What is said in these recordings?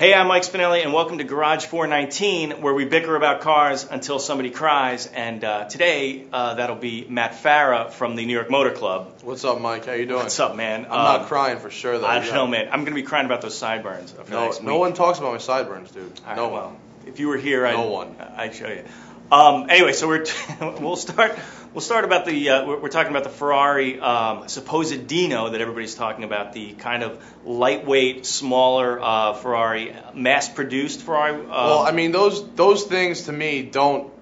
Hey, I'm Mike Spinelli, and welcome to Garage419, where we bicker about cars until somebody cries. And today, that'll be Matt Farah from the New York Motor Club. What's up, Mike? How you doing? What's up, man? I'm not crying for sure, though. I don't know, man. I'm going to be crying about those sideburns. No one talks about my sideburns, dude. Right, no one. Well, if you were here, I'd show you. Anyway, so we'll start about the we're talking about the Ferrari supposed Dino that everybody's talking about, the kind of lightweight, smaller Ferrari, mass-produced Ferrari. Well, I mean those things to me don't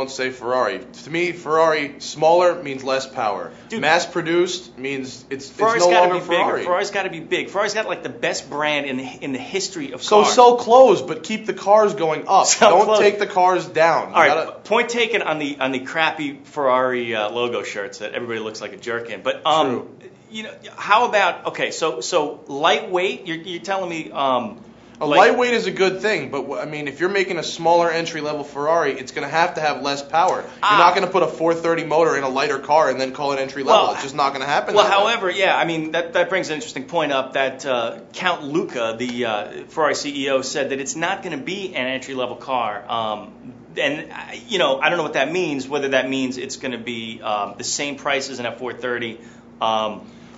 say Ferrari. To me, Ferrari smaller means less power. Dude, mass-produced means it's no Ferrari's got longer to be Ferrari. bigger. Ferrari's got to be big. Ferrari's got like the best brand in the history of cars. So clothes, but keep the cars going up. Don't take the cars down. All right, point taken on the crappy Ferrari logo shirts that everybody looks like a jerk in. But True. you know, how about so lightweight? You're telling me lightweight is a good thing, but I mean, if you're making a smaller entry-level Ferrari, it's going to have less power. You're not going to put a 430 motor in a lighter car and then call it entry-level. Well, it's just not going to happen. Well, however, yeah, I mean, that brings an interesting point up that Count Luca, the Ferrari CEO, said that it's not going to be an entry-level car. And, you know, I don't know what that means, whether that means it's going to be the same price as an F430.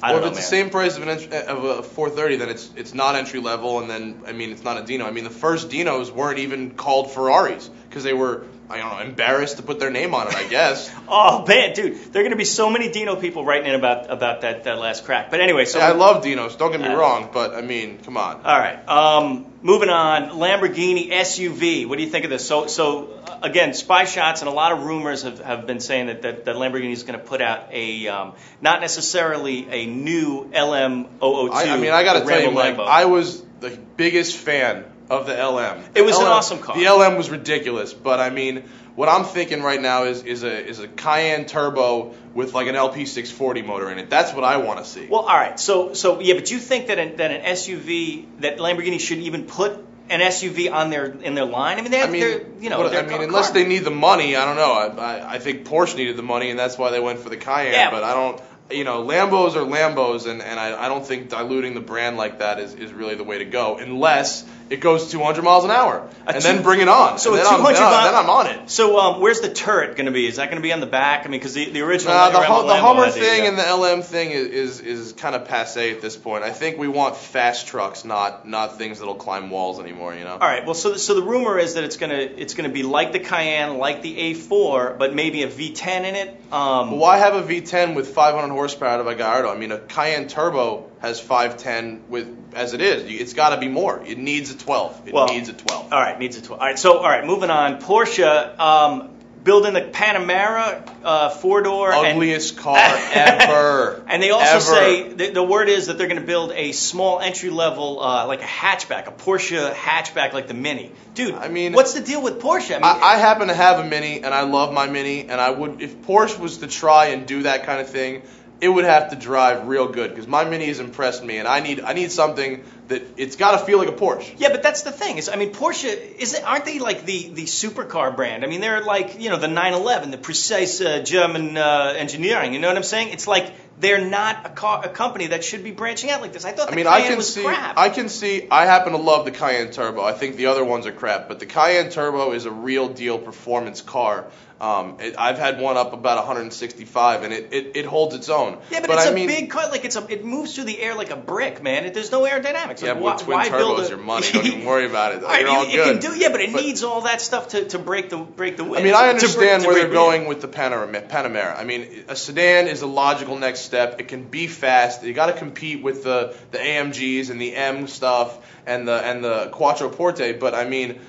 Well, if it's the same price of a 430, then it's not entry level, and then I mean it's not a Dino. I mean the first Dinos weren't even called Ferraris because they were, I don't know, embarrassed to put their name on it, I guess. Oh man, dude, there are going to be so many Dino people writing in about that last crack. But anyway, so yeah, I love Dinos. Don't get me wrong, but I mean, come on. All right, moving on. Lamborghini SUV. What do you think of this? So again, spy shots and a lot of rumors have been saying that Lamborghini is going to put out a not necessarily a new LM002. I mean, I got to tell you, Mike, I was the biggest fan of the LM. It was an awesome car. The LM was ridiculous, but I mean, what I'm thinking right now is a Cayenne turbo with like an LP640 motor in it. That's what I want to see. Well, all right. So yeah, but you think that an SUV, that Lamborghini should even put an SUV on in their line? I mean, unless they need the money, I don't know. I think Porsche needed the money, and that's why they went for the Cayenne. Yeah, but I don't. You know, Lambos are Lambos, and I don't think diluting the brand like that is really the way to go, unless it goes 200 miles an hour, and then bring it on. So then 200 then I'm on it. So where's the turret going to be? Is that going to be on the back? I mean, because the original the Hummer thing and the LM thing is kind of passé at this point. I think we want fast trucks, not things that'll climb walls anymore. You know. All right. Well, so the rumor is that it's gonna be like the Cayenne, like the A4, but maybe a V10 in it. Well, why have a V10 with 500 horsepower out of a Gallardo? I mean, a Cayenne turbo has 510 as it is. It's got to be more. It needs a 12. It needs a 12. All right, needs a 12. All right, moving on. Porsche building the Panamera four-door. Ugliest car ever. And they also say, the word is that they're going to build a small entry-level, like a hatchback, a Porsche hatchback like the Mini. Dude, I mean, what's the deal with Porsche? I happen to have a Mini, and I love my Mini, and I would, if Porsche was to try and do that kind of thing, it would have to drive real good, because my Mini has impressed me, and I need something that it's got to feel like a Porsche. Yeah, but that's the thing. I mean, Porsche aren't they like the supercar brand? I mean, they're like, you know, the 911, the precise German engineering. You know what I'm saying? It's like they're not a company that should be branching out like this. I thought the Cayenne was crap. I happen to love the Cayenne Turbo. I think the other ones are crap, but the Cayenne Turbo is a real deal performance car. I've had one up about 165, and it holds its own. Yeah, but it's a big car. Like it moves through the air like a brick, man. There's no aerodynamics. Yeah, but twin turbos are money. Don't even worry about it. Right, You're all good. But it needs all that stuff to break the wind. I mean, I understand where they're going with the Panamera. I mean, a sedan is a logical next step. It can be fast. You got to compete with the AMGs and the M stuff and the Quattroporte. But I mean,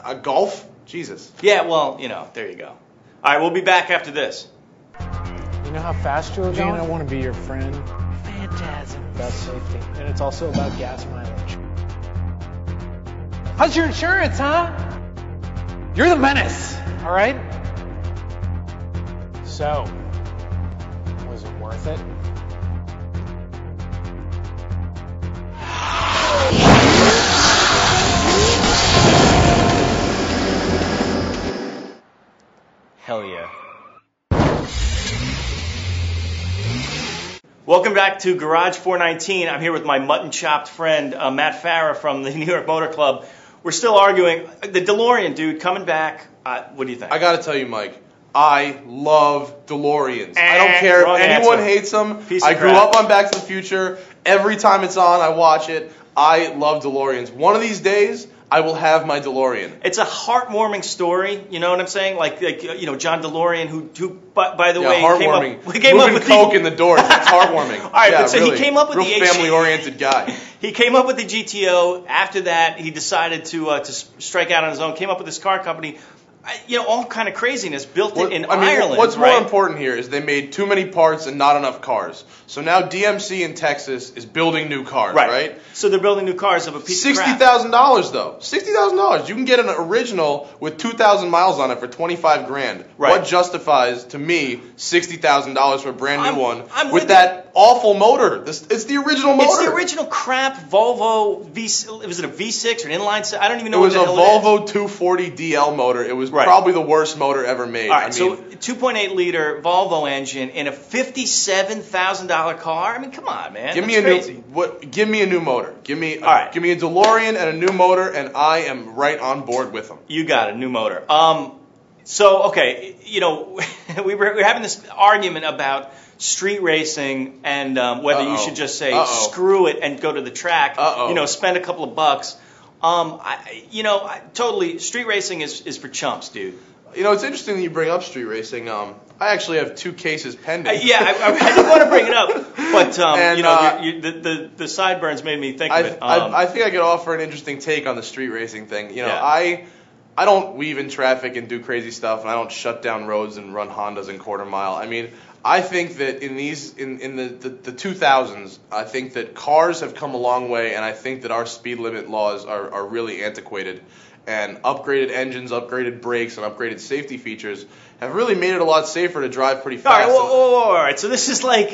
a Golf. Jesus. Yeah, well, you know, there you go. All right, we'll be back after this. You know how fast you're going? I want to be your friend. Phantasm. About safety. And it's also about gas mileage. How's your insurance, huh? You're the menace, all right? So, was it worth it? Hell yeah. Welcome back to Garage419. I'm here with my mutton-chopped friend, Matt Farah from the New York Motor Club. We're still arguing. The DeLorean, dude, coming back. What do you think? I got to tell you, Mike, I love DeLoreans. I don't care if anyone hates them. I grew up on Back to the Future. Every time it's on, I watch it. I love DeLoreans. One of these days, I will have my DeLorean. It's a heartwarming story, you know what I'm saying? Like you know, John DeLorean, who by the way, heartwarming. He came up with Coke in the doors. That's heartwarming. All right, but so really, he came up with real family-oriented guy. He came up with the GTO. After that, he decided to strike out on his own. Came up with this car company. You know, all kind of craziness built in Ireland. What's more important here is they made too many parts and not enough cars. So now DMC in Texas is building new cars, right? So they're building new cars of a piece of crap. $60,000 though. $60,000. You can get an original with 2,000 miles on it for $25,000. Right. What justifies to me $60,000 for a brand new one with that that awful motor? It's the original motor. It's the original crap Volvo V. Was it a V6 or an inline? I don't even know. It was a Volvo 240 DL motor. It was probably the worst motor ever made. All right, so 2.8 liter Volvo engine in a $57,000 car. I mean, come on, man. Give me a new motor. Give me a DeLorean and a new motor, and I am right on board with them. You got a new motor. So okay, you know, we were having this argument about street racing and whether you should just say screw it and go to the track. You know, spend a couple of bucks. Totally, street racing is for chumps, dude. You know, it's interesting that you bring up street racing. I actually have 2 cases pending. I didn't want to bring it up, but the sideburns made me think of it. I think I could offer an interesting take on the street racing thing. You know, I don't weave in traffic and do crazy stuff, and I don't shut down roads and run Hondas in quarter mile. I mean, I think that in the 2000s, I think that cars have come a long way, and I think that our speed limit laws are really antiquated. And upgraded engines, upgraded brakes, and upgraded safety features have really made it a lot safer to drive pretty fast. All right. So this is like,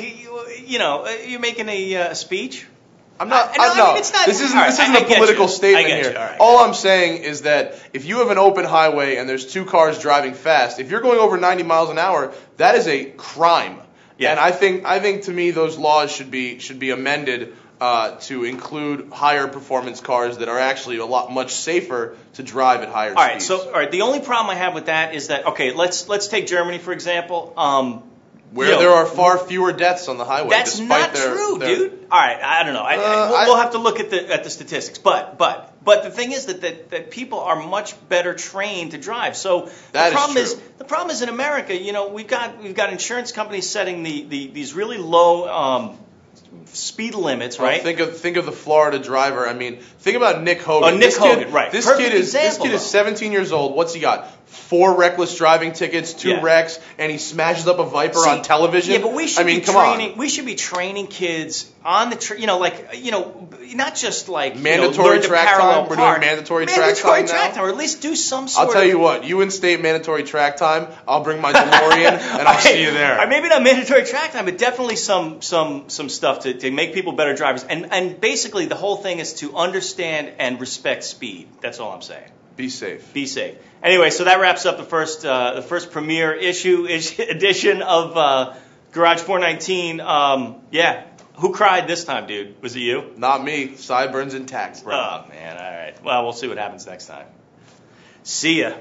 you know, you're making a speech? I'm not. No, this isn't a political statement here. All I'm saying is that if you have an open highway and there's 2 cars driving fast, if you're going over 90 miles an hour, that is a crime. Yeah. And I think to me those laws should be amended to include higher performance cars that are actually much safer to drive at higher speeds. All right. The only problem I have with that is that let's take Germany for example. Where there are far fewer deaths on the highway. That's not true, dude. All right, I don't know. We'll have to look at the statistics. But the thing is that people are much better trained to drive. So the problem is in America. You know, we've got insurance companies setting these really low speed limits, right? Think of the Florida driver. I mean, think about Nick Hogan. Nick Hogan, right? This kid is 17 years old. What's he got? 4 reckless driving tickets, 2 wrecks, and he smashes up a Viper on television. Yeah, but we should we should be training kids on the not just like mandatory track time. We're doing mandatory track time, or at least do some sort. I'll tell you what. You instate mandatory track time. I'll bring my DeLorean, and I'll see you there. Maybe not mandatory track time, but definitely some stuff to make people better drivers. And basically, the whole thing is to understand and respect speed. That's all I'm saying. Be safe. Be safe. Anyway, so that wraps up the first premiere edition of Garage419. Who cried this time, dude? Was it you? Not me. Sideburns intact, bro. Oh man. All right. Well, we'll see what happens next time. See ya.